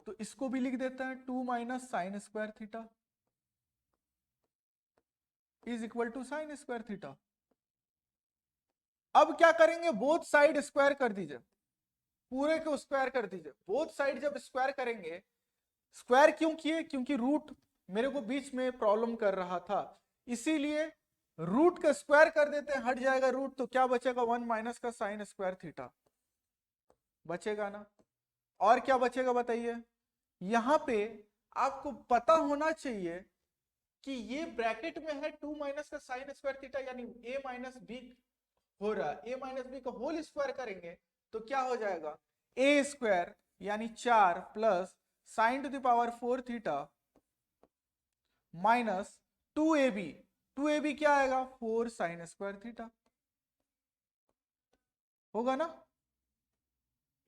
तो इसको भी लिख देते हैं 2 minus sine square theta is equal to sine square theta. अब क्या करेंगे, बोथ साइड स्क्वायर कर दीजिए, पूरे को स्क्वायर कर दीजिए। बोथ साइड जब स्क्वायर करेंगे, स्क्वायर क्यों किए, क्योंकि रूट मेरे को बीच में प्रॉब्लम कर रहा था, इसीलिए रूट का स्क्वायर कर देते हैं, हट जाएगा रूट, तो क्या बचेगा 1 माइनस का साइन स्क्वायर थीटा बचेगा ना। और क्या बचेगा बताइए, यहां पे आपको पता होना चाहिए कि ये ब्रैकेट में है 2 माइनस का साइन स्क्वायर थीटा, यानी a माइनस बी हो रहा है, a माइनस बी का होल स्क्वायर करेंगे तो क्या हो जाएगा, a स्क्वायर यानी 4 plus sine to the power 4 theta minus 2ab, 2ab क्या आएगा 4 साइन स्क्वायर थीटा होगा ना,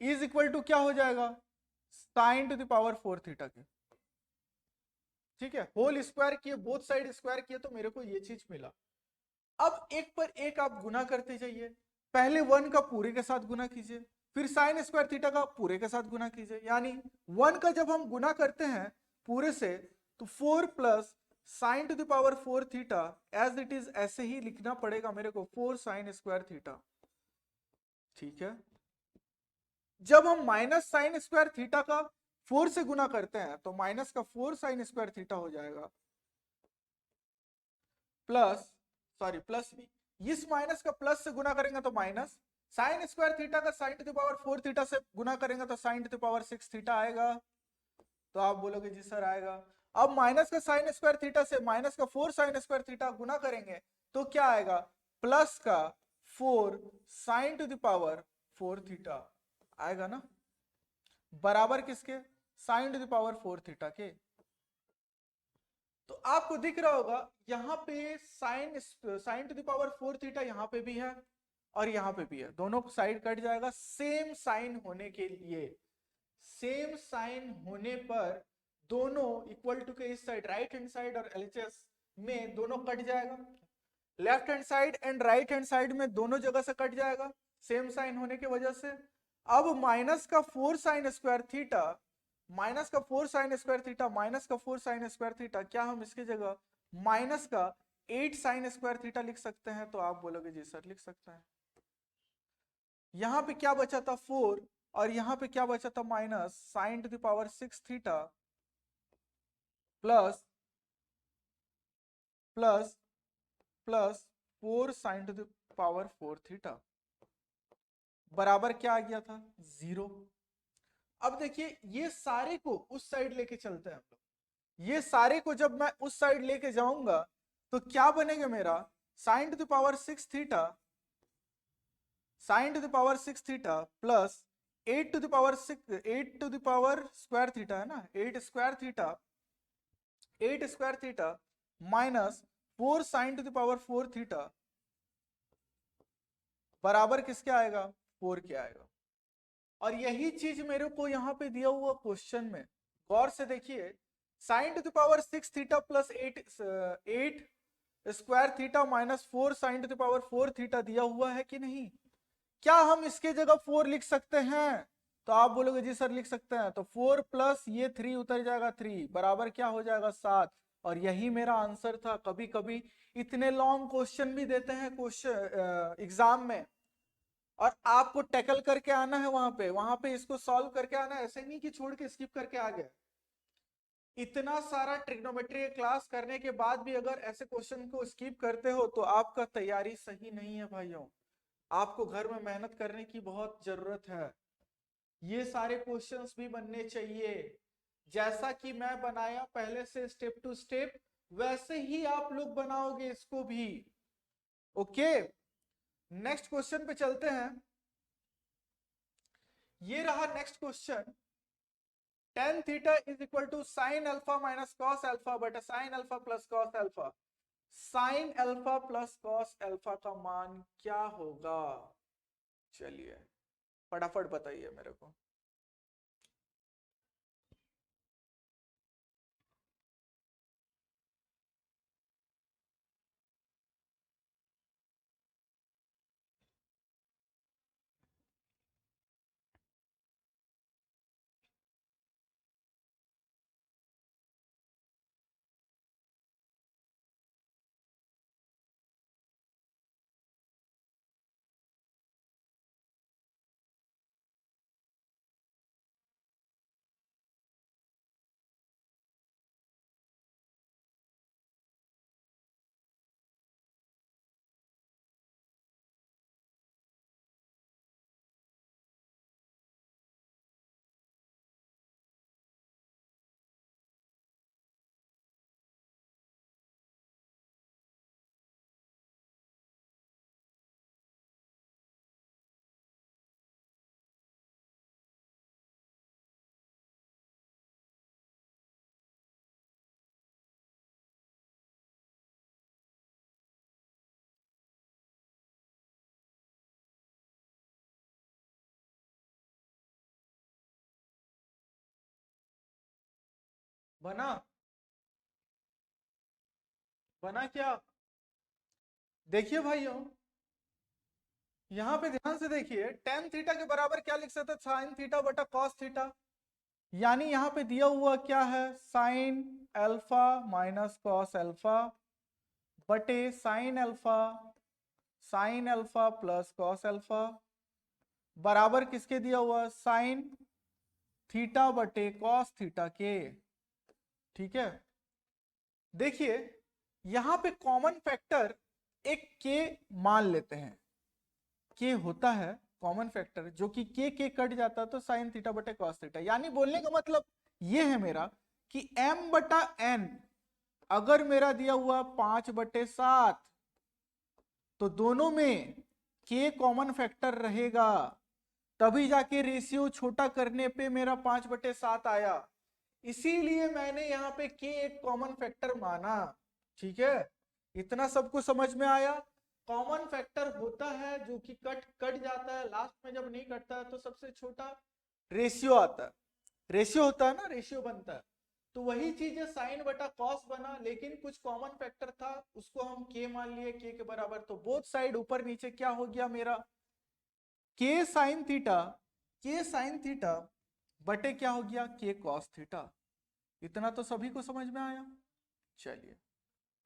इज इक्वल टू क्या हो जाएगा sign to the power 4 theta के। ठीक है, होल स्क्वायर किए, बोथ साइड स्क्वायर किए तो मेरे को ये चीज मिला। अब एक पर एक आप गुना करते जाइए, पहले 1 का पूरे के साथ गुना कीजिए, फिर साइन स्क्वायर थीटा का पूरे के साथ गुना कीजिए, यानी 1 का जब हम गुना करते हैं पूरे से तो 4 plus sine to the power 4 theta as it is ऐसे ही लिखना पड़ेगा मेरे को 4 साइन स्क्वायर थीटा। ठीक है, जब हम माइनस साइन स्क्वायर थीटा का 4 से गुना करते हैं तो माइनस का 4 साइन स्क्वायर थीटा हो जाएगा प्लस, सॉरी प्लस भी, इस माइनस का प्लस से गुना करेंगे तो माइनस, साइन स्क्वायर थीटा का sign to the power 4 theta से गुना करेंगे तो sign to the power 6 theta आएगा। तो आप बोलोगे जी सर आएगा। अब माइनस का साइन स्क्वायर थीटा से माइनस का 4 साइन स्क्वायर थीटा गुना करेंगे तो क्या आएगा प्लस का 4 sine to the power 4 theta आएगा ना, बराबर किसके sign to the power 4 theta के। तो आपको दिख रहा होगा यहां पे sign to the power 4 theta यहां पे भी है और यहां पे भी है, दोनों साइड कट जाएगा सेम साइन होने के लिए। सेम साइन होने पर दोनों इक्वल टू के इस साइड राइट हैंड साइड और एलएचएस में दोनों कट जाएगा, left hand side and right hand side में दोनों जगह से कट जाएगा सेम साइन होने की वजह से। अब माइनस का 4 साइन स्क्वायर थीटा, माइनस का 4 साइन स्क्वायर थीटा, माइनस का 4 साइन स्क्वायर थीटा, क्या हम इसकी जगह माइनस का 8 साइन स्क्वायर थीटा लिख सकते हैं? तो आप बोलोगे जी सर लिख सकते हैं। यहां पे क्या बचा था 4 और यहां पे क्या बचा था minus sign to the power 6 theta plus plus plus 4 sine to the power 4 theta बराबर क्या आ गया था 0। अब देखिए ये सारे को उस साइड लेके चलते हैं हम लोग, ये सारे को जब मैं उस साइड लेके जाऊंगा तो क्या बनेगा मेरा sine to the power 6 theta, sine to the power 6 theta plus 8 to the power 6, 8 to the power square theta है ना, 8 square theta, 8 square theta minus 4 sine to the power 4 theta बराबर किसके आएगा 4 के आएगा। और यही चीज मेरे को यहां पे दिया हुआ क्वेश्चन में गौर से देखिए, sign to the power 6 theta plus 8 square theta minus 4 sine to the power 4 theta दिया हुआ है कि नहीं? क्या हम इसके जगह 4 लिख सकते हैं? तो आप बोलोगे जी सर लिख सकते हैं, तो 4 प्लस ये 3 उतर जाएगा 3 बराबर क्या हो जाएगा 7। और यही मेरा आंसर था। कभी कभी इतने लॉन्ग क्वेश्चन भी देते हैं क्वेश्चन एग्जाम में और आपको टैकल करके आना है वहां पे इसको सॉल्व करके आना है, ऐसे नहीं कि छोड़ के स्किप करके आ गए। इतना सारा ट्रिग्नोमेट्री क्लास करने के बाद भी अगर ऐसे क्वेश्चन को स्किप करते हो तो आपका तैयारी सही नहीं है भाइयों, आपको घर में मेहनत करने की बहुत जरूरत है। ये सारे क्वेश्चंस भी बनने चाहिए, जैसा कि मैं बनाया पहले से स्टेप टू स्टेप वैसे ही आप लोग बनाओगे इसको भी। ओके, नेक्स्ट क्वेश्चन पे चलते हैं। ये रहा next question, tan theta is equal to sine alpha minus cos alpha बटा sine alpha plus cos alpha. Sine alpha plus cos alpha का मान क्या होगा? चलिए फटाफट बताइए मेरे को। बना बना क्या? देखिए भाइयों, यहां पे ध्यान से देखिए, टेन थीटा के बराबर क्या लिख सकते, साइन थीटा बटा कॉस थीटा। यानी यहां पे दिया हुआ क्या है, sine alpha minus cos alpha बटे sine alpha plus cos alpha बराबर किसके दिया हुआ, साइन थीटा बटे कॉस थीटा के। ठीक है, देखिए यहां पे कॉमन फैक्टर एक के मान लेते हैं, के होता है कॉमन फैक्टर, जो कि के कट जाता है तो साइन थीटा बटे कॉस थीटा। यानी बोलने का मतलब ये है मेरा कि m बटा n अगर मेरा दिया हुआ 5/7 तो दोनों में के कॉमन फैक्टर रहेगा, तभी जाके रेशियो छोटा करने पे मेरा 5/7 आया। इसीलिए मैंने यहाँ पे के एक कॉमन फैक्टर माना। ठीक है, इतना सबको समझ में आया। कॉमन फैक्टर होता है जो कि कट कट जाता है, लास्ट में जब नहीं कटता है तो सबसे छोटा रेशियो आता है, रेशियो होता है ना, रेशियो बनता है। तो वही चीज है, साइन बटा कॉस बना, लेकिन कुछ कॉमन फैक्टर था उसको हम के मान लिए, के के बराबर। तो बोथ साइड ऊपर नीचे क्या हो गया मेरा, के साइन थीटा बटे क्या हो गया, के कॉस थीटा। इतना तो सभी को समझ में आया। चलिए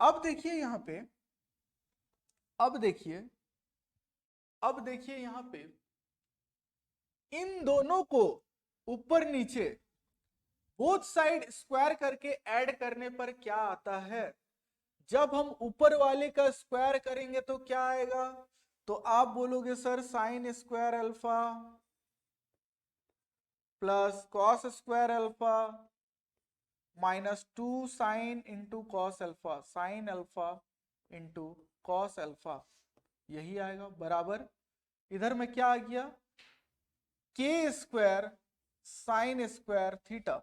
अब देखिए यहां पे, अब देखिए अब देखिए यहां पे इन दोनों को ऊपर नीचे बोथ साइड स्क्वायर करके ऐड करने पर क्या आता है। जब हम ऊपर वाले का स्क्वायर करेंगे तो क्या आएगा, तो आप बोलोगे sir sign square alpha plus cos square alpha -2 sine into cos alpha, sine alpha into cos alpha, यही आएगा बराबर। इधर में क्या आ गया, के स्क्वायर साइन स्क्वायर थीटा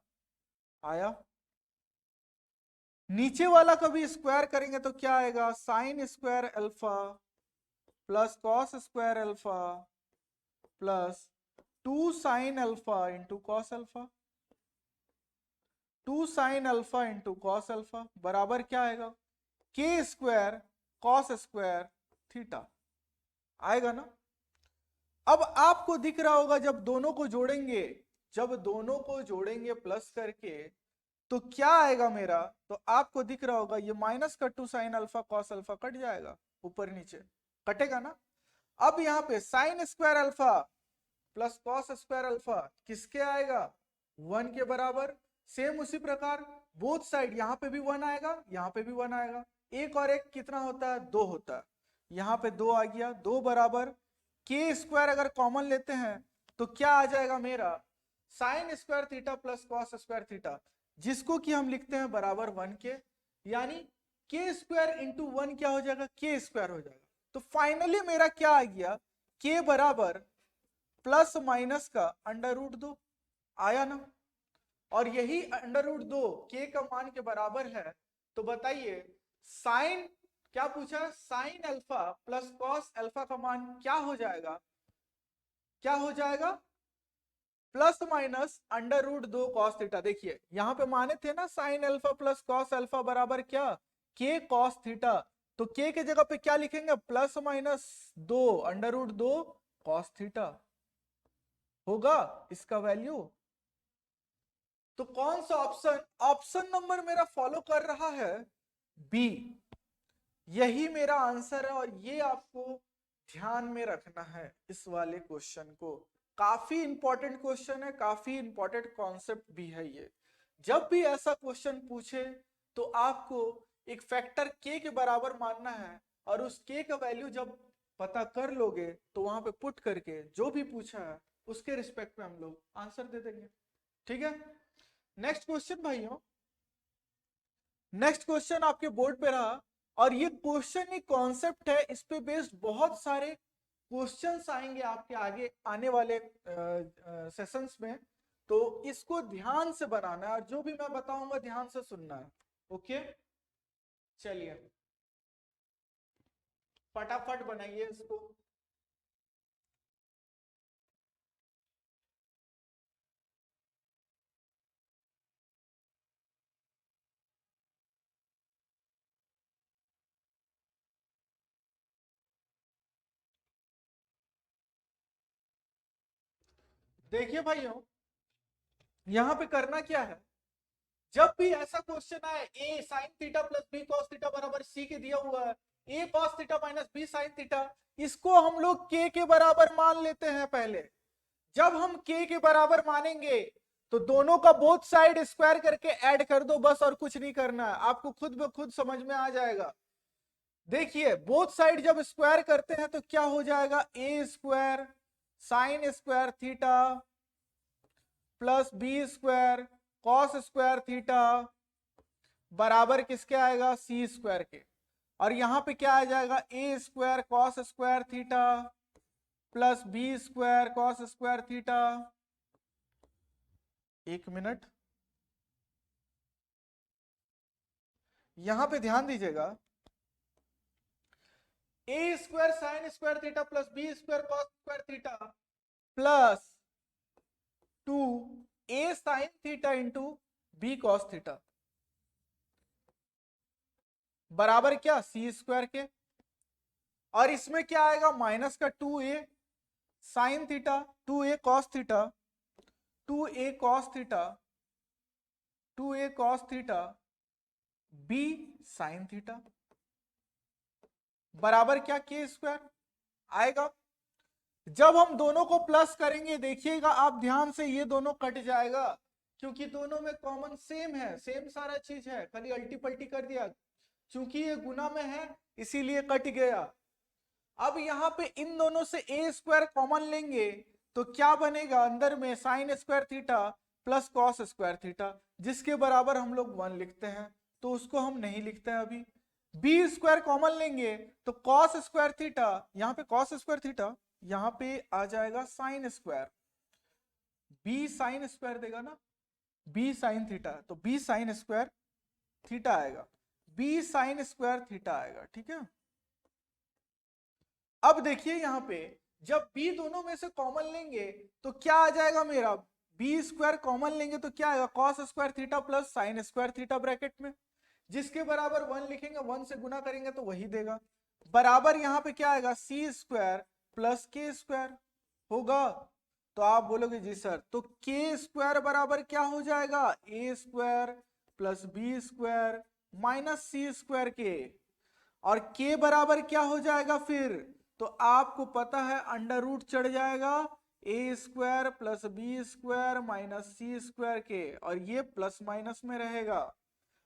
आया। नीचे वाला का भी स्क्वायर करेंगे तो क्या आएगा, sine square alpha plus cos square alpha plus 2 sine alpha into cos alpha, 2 sine alpha into cos alpha बराबर क्या आएगा, के स्क्वायर कॉस स्क्वायर थीटा आएगा ना। अब आपको दिख रहा होगा जब दोनों को जोड़ेंगे, जब दोनों को जोड़ेंगे प्लस करके तो क्या आएगा मेरा, तो आपको दिख रहा होगा ये माइनस का 2 sine alpha cos alpha cut जाएगा, ऊपर नीचे कटेगा ना। अब यहाँ पे sine square alpha plus cos square alpha किसके आएगा, 1 के बराबर। सेम उसी प्रकार बोथ साइड, यहाँ पे भी 1 आएगा, यहाँ पे भी 1 आएगा, एक और एक कितना होता है, 2 होता है। यहाँ पे 2 आ गया, 2 बराबर के स्क्वायर अगर कॉमन लेते हैं तो क्या आ जाएगा मेरा, sine square theta plus cos square theta, जिसको कि हम लिखते हैं बराबर 1 के। यानी के स्क्वायर इंटू 1 क्या हो जाएगा, के स्क्वायर हो जाएगा। तो फाइनली मेरा क्या आ गया, के बराबर प्लस माइनस का √2 आया ना। और यही √2 के का मान के बराबर है। तो बताइए साइन, क्या पूछा है, sine alpha plus cos alpha का मान क्या हो जाएगा, क्या हो जाएगा, प्लस माइनस √2 कॉस थीटा। देखिए यहां पे माने थे ना sign alpha plus cos alpha बराबर क्या, के कॉस थीटा। तो के के जगह पे क्या लिखेंगे, प्लस माइनस 2 √2 कॉस थीटा होगा इसका वैल्यू। तो कौन सा ऑप्शन, ऑप्शन नंबर मेरा फॉलो कर रहा है बी, यही मेरा आंसर है। और ये आपको ध्यान में रखना है इस वाले क्वेश्चन को, काफी इंपॉर्टेंट क्वेश्चन है, काफी इंपॉर्टेंट कॉन्सेप्ट भी है ये। जब भी ऐसा क्वेश्चन पूछे तो आपको एक फैक्टर के बराबर मानना है, और उस के का वैल्यू जब पता कर लोगे तो वहां पे पुट करके जो भी पूछा है उसके रिस्पेक्ट में हम लोग आंसर दे देंगे। ठीक है, नेक्स्ट क्वेश्चन भाइयों, नेक्स्ट क्वेश्चन आपके बोर्ड पे रहा। और ये क्वेश्चन एक कॉन्सेप्ट है, इस पे बेस्ड बहुत सारे क्वेश्चंस आएंगे आपके आगे आने वाले सेशंस में। तो इसको ध्यान से बनाना है और जो भी मैं बताऊंगा ध्यान से सुनना है। ओके, चलिए फटाफट बनाइए इसको। देखिए भाइयों, यहां पे करना क्या है, जब भी ऐसा क्वेश्चन आए A sine theta plus B cos theta बराबर सी के दिया हुआ है, A cos theta minus B sine theta, इसको हम लोग के बराबर मान लेते हैं पहले। जब हम के बराबर मानेंगे तो दोनों का बोथ साइड स्क्वायर करके ऐड कर दो बस, और कुछ नहीं करना है, आपको खुद ब खुद समझ में आ जाएगा। देखिए बोथ साइड जब स्क्वायर करते हैं तो क्या हो जाएगा, A square sine square theta plus B square cos square theta बराबर किसके आएगा, सी स्क्वायर के। और यहां पे क्या आ जाएगा, A square cos square theta plus B square cos square theta. एक मिनट, यहां पे ध्यान दीजिएगा, A square sine square theta plus B square cos square theta plus 2 A sine theta into B cos theta बराबर क्या, सी square के। और इसमें क्या आएगा, माइनस का 2a sine theta 2a cos theta 2a cos theta 2a cos theta b sine theta बराबर क्या, के स्क्वायर आएगा। जब हम दोनों को प्लस करेंगे देखिएगा आप ध्यान से, ये दोनों कट जाएगा क्योंकि दोनों में कॉमन सेम है, सेम सारा चीज है, खाली अल्टी पल्टी कर दिया, चूंकि ये गुना में है इसीलिए कट गया। अब यहां पे इन दोनों से ए स्क्वायर कॉमन लेंगे तो क्या बनेगा, अंदर में sign square theta plus cos square theta, जिसके बराबर हम लोग 1 लिखते हैं, तो उसको हम नहीं लिखते हैं अभी। बी स्क्वायर कॉमन लेंगे तो कॉस स्क्वायर थीटा, यहां पे कॉस स्क्वायर थीटा, यहां पे आ जाएगा sine square, B sine square देगा ना, बी साइन थीटा, तो बी साइन स्क्वायर थीटा आएगा, बी साइन स्क्वायर थीटा आएगा, ठीक है। अब देखिए यहां पे जब b दोनों में से कॉमन लेंगे तो क्या आ जाएगा मेरा, बी स्क्वायर कॉमन लेंगे तो क्या आएगा, cos square theta plus sine square theta bracket में, जिसके बराबर 1 लिखेंगे, 1 से गुना करेंगे तो वही देगा, बराबर यहां पे क्या आएगा, सी स्क्वायर प्लस के स्क्वायर होगा। तो आप बोलोगे जी सर, तो के स्क्वायर बराबर क्या हो जाएगा, A square plus B square minus C square के, और के बराबर क्या हो जाएगा फिर, तो आपको पता है अंडर रूट चढ़ जाएगा, A square plus B square minus C square के, और ये प्लस माइनस में रहेगा,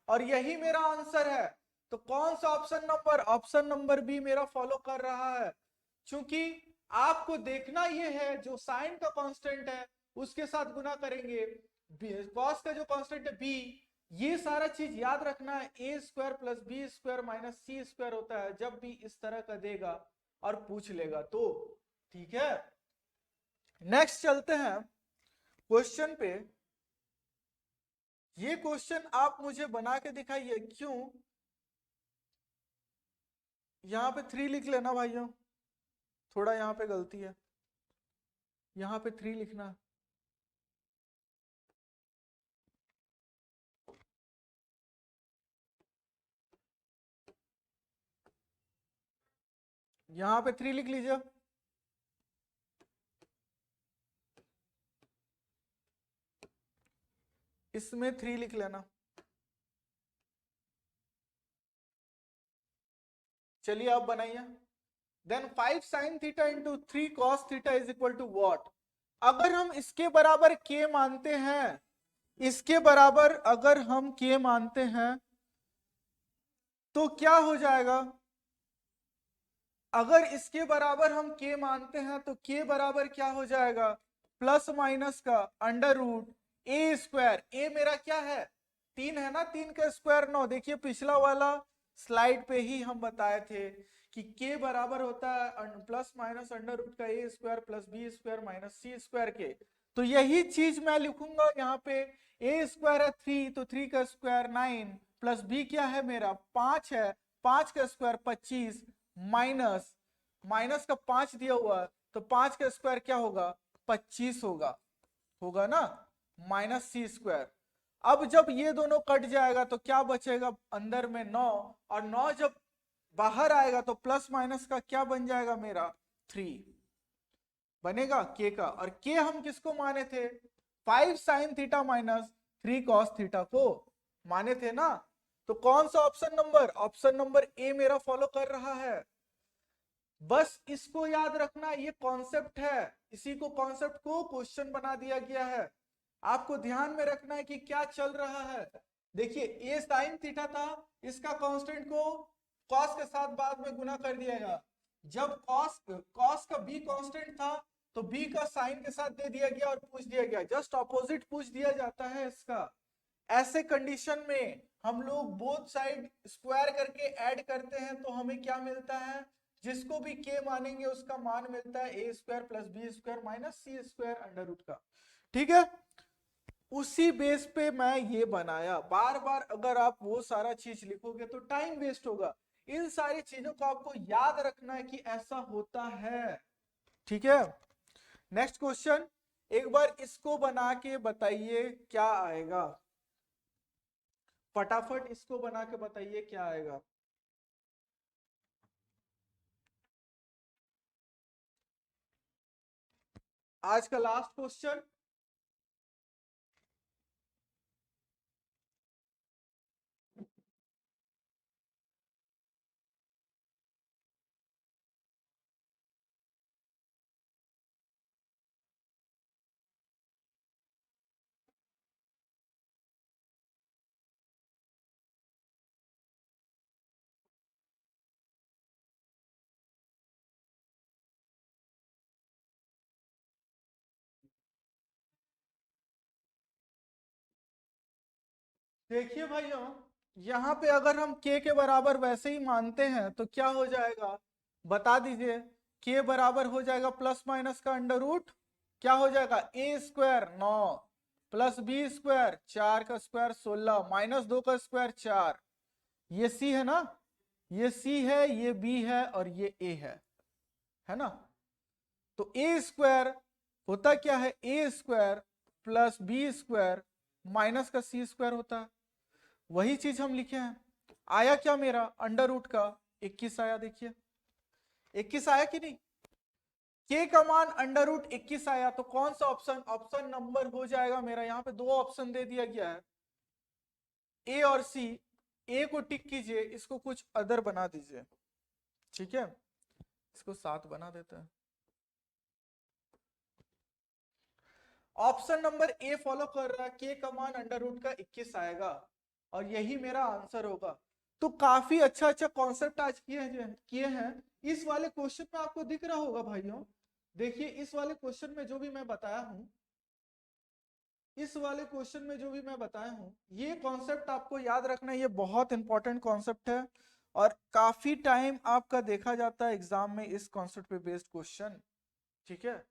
और यही मेरा आंसर है। तो कौन सा option number, option number B मेरा फॉलो कर रहा है, क्योंकि आपको देखना यह है जो साइन का कांस्टेंट है उसके साथ गुना करेंगे, कॉस का जो कांस्टेंट है बी, ये सारा चीज याद रखना है, A square plus B square minus C square होता है जब भी इस तरह का देगा और पूछ लेगा तो, ठीक है। नेक्स्ट चलते हैं क्वेश्चन पे। ये क्वेश्चन आप मुझे बना के दिखाइए, क्यों, यहां पे 3 लिख लेना भाइयों, थोड़ा यहां पे गलती है, यहां पे 3 लिखना, यहां पे 3 लिख लीजिए, इसमें 3 लिख लेना। चलिए आप बनाइए, then 5 sine theta into 3 cos theta is equal to what. अगर हम इसके बराबर के मानते हैं, इसके बराबर अगर हम के मानते हैं तो क्या हो जाएगा, अगर इसके बराबर हम के मानते हैं तो के बराबर क्या हो जाएगा, प्लस माइनस का अंडर रूट ए स्क्वायर, ए मेरा क्या है 3 है ना, 3 का स्क्वायर 9। देखिए पिछला वाला स्लाइड पे ही हम बताए थे कि के बराबर होता है प्लस माइनस अंडर रूट का A square plus B square minus C square के, तो यही चीज मैं लिखूंगा यहाँ पे, ए स्क्वायर है 3 तो 3 का स्क्वायर 9 प्लस बी क्या है मेरा 5 है, 5 का स्क्वायर 25 माइनस माइनस का 5 दिया हुआ है तो 5 का स्क्वायर क्या होगा 25 होगा, होगा ना, माइनस सी स्क्वायर। अब जब ये दोनों कट जाएगा तो क्या बचेगा, अंदर में 9, और 9 जब बाहर आएगा तो प्लस माइनस का क्या बन जाएगा मेरा 3। बनेगा के का, और के हम किसको माने थे, 5 sin theta minus 3 cos theta को माने थे ना। तो कौन सा ऑप्शन नंबर ए मेरा फॉलो कर रहा है। बस इसको याद रखना, ये कॉन्सेप्ट है, इसी को कॉन्सेप्ट को क्वेश्चन बना दिया गया है। आपको ध्यान में रखना है कि क्या चल रहा है। देखिए ए साइन थीटा था, इसका कांस्टेंट को कॉस के साथ बाद में गुना कर दिएगा। जब कॉस का बी कांस्टेंट था तो बी का साइन के साथ दे दिया गया और पूछ दिया गया, जस्ट ऑपोजिट पूछ दिया जाता है इसका। ऐसे कंडीशन में हम लोग बोथ साइड स्क्वायर करके ऐड करते हैं तो हमें क्या मिलता है, जिसको भी k मानेंगे उसका मान मिलता है A square plus B square minus C square under root का। ठीक है, उसी बेस पे मैं ये बनाया। बार बार अगर आप वो सारा चीज लिखोगे तो टाइम वेस्ट होगा। इन सारी चीजों को आपको याद रखना है कि ऐसा होता है। ठीक है, नेक्स्ट क्वेश्चन, एक बार इसको बना के बताइए क्या आएगा। फटाफट इसको बना के बताइए क्या आएगा। आज का लास्ट क्वेश्चन, देखिए भाइयों, यहाँ पे अगर हम k के बराबर वैसे ही मानते हैं तो क्या हो जाएगा, बता दीजिए। k बराबर हो जाएगा प्लस माइनस का अंडर रूट, क्या हो जाएगा a square 9 plus B square 4 का स्क्वायर 16 माइनस 2 का स्क्वायर 4। ये c है ना, ये c है, ये b है और ये a है ना। तो a स्क्वायर होता क्या है, a square plus B square minus का c स्क्वायर होता है। वही चीज हम लिखे हैं। आया क्या मेरा अंडर रूट का 21 आया, देखिए 21 आया कि नहीं। k का मान अंडर रूट 21 आया तो कौन सा ऑप्शन नंबर हो जाएगा मेरा। यहां पे दो ऑप्शन दे दिया गया है, ए और सी। ए को टिक कीजिए, इसको कुछ अदर बना दीजिए। ठीक है, इसको 7 बना देते हैं। ऑप्शन नंबर ए फॉलो कर रहा है, के का मान अंडर रूट का 21 आएगा और यही मेरा आंसर होगा। तो काफी अच्छा अच्छा कॉन्सेप्ट आज किए हैं। इस वाले क्वेश्चन में आपको दिख रहा होगा भाइयों, देखिए इस वाले क्वेश्चन में जो भी मैं बताया हूं, इस वाले क्वेश्चन में जो भी मैं बताया हूं, ये कॉन्सेप्ट आपको याद रखना है। ये बहुत इंपॉर्टेंट कॉन्सेप्ट है और काफी टाइम आपका देखा जाता है एग्जाम में इस कॉन्सेप्ट पे बेस्ड क्वेश्चन। ठीक है,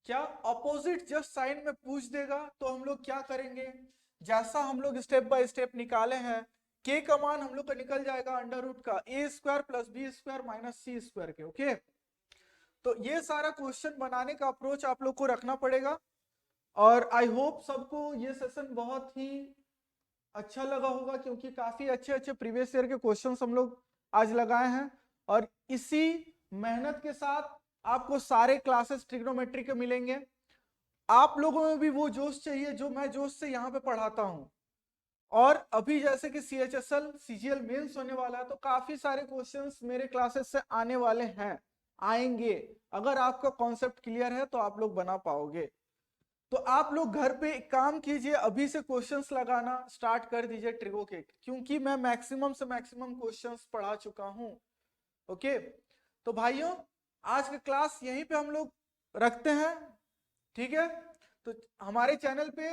क्या अपोजिट जस्ट साइन में पूछ देगा तो हम लोग क्या करेंगे, जैसा हम लोग स्टेप बाय स्टेप निकाले हैं, के का मान हम लोग का निकल जाएगा अंडर रूट का A square plus B square minus C square के। ओके, तो ये सारा क्वेश्चन बनाने का अप्रोच आप लोग को रखना पड़ेगा। और आई होप सबको ये सेशन बहुत ही अच्छा लगा होगा, क्योंकि काफी अच्छे अच्छे प्रीवियस ईयर के क्वेश्चंस हम लोग आज लगाए हैं। और इसी मेहनत के साथ आपको सारे क्लासेस ट्रिग्नोमेट्री के मिलेंगे। आप लोगों में भी वो जोश चाहिए जो मैं जोश से यहाँ पे पढ़ाता हूँ। और अभी जैसे कि CHSL CGL मेंस होने वाला है तो काफी सारे क्वेश्चंस मेरे क्लासेस से आने वाले हैं, आएंगे। अगर आपका कॉन्सेप्ट क्लियर है तो आप लोग बना पाओगे। तो आप लोग घर पे एक काम कीजिए, अभी से क्वेश्चंस लगाना स्टार्ट कर दीजिए ट्रिगो के, क्योंकि मैं मैक्सिमम से मैक्सिमम क्वेश्चंस पढ़ा चुका हूं। ओके, तो भाइयों आज का क्लास यहीं पे हम लोग रखते हैं। ठीक है, तो हमारे चैनल पे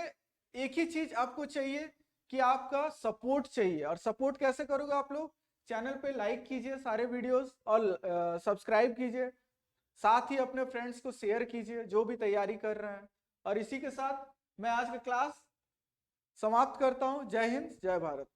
एक ही चीज आपको चाहिए कि आपका सपोर्ट चाहिए। और सपोर्ट कैसे करोगे आप लोग, चैनल पे लाइक कीजिए सारे वीडियोस और सब्सक्राइब कीजिए, साथ ही अपने फ्रेंड्स को शेयर कीजिए जो भी तैयारी कर रहे हैं। और इसी के साथ मैं आज का क्लास समाप्त करता हूं। जय हिंद, जय भारत।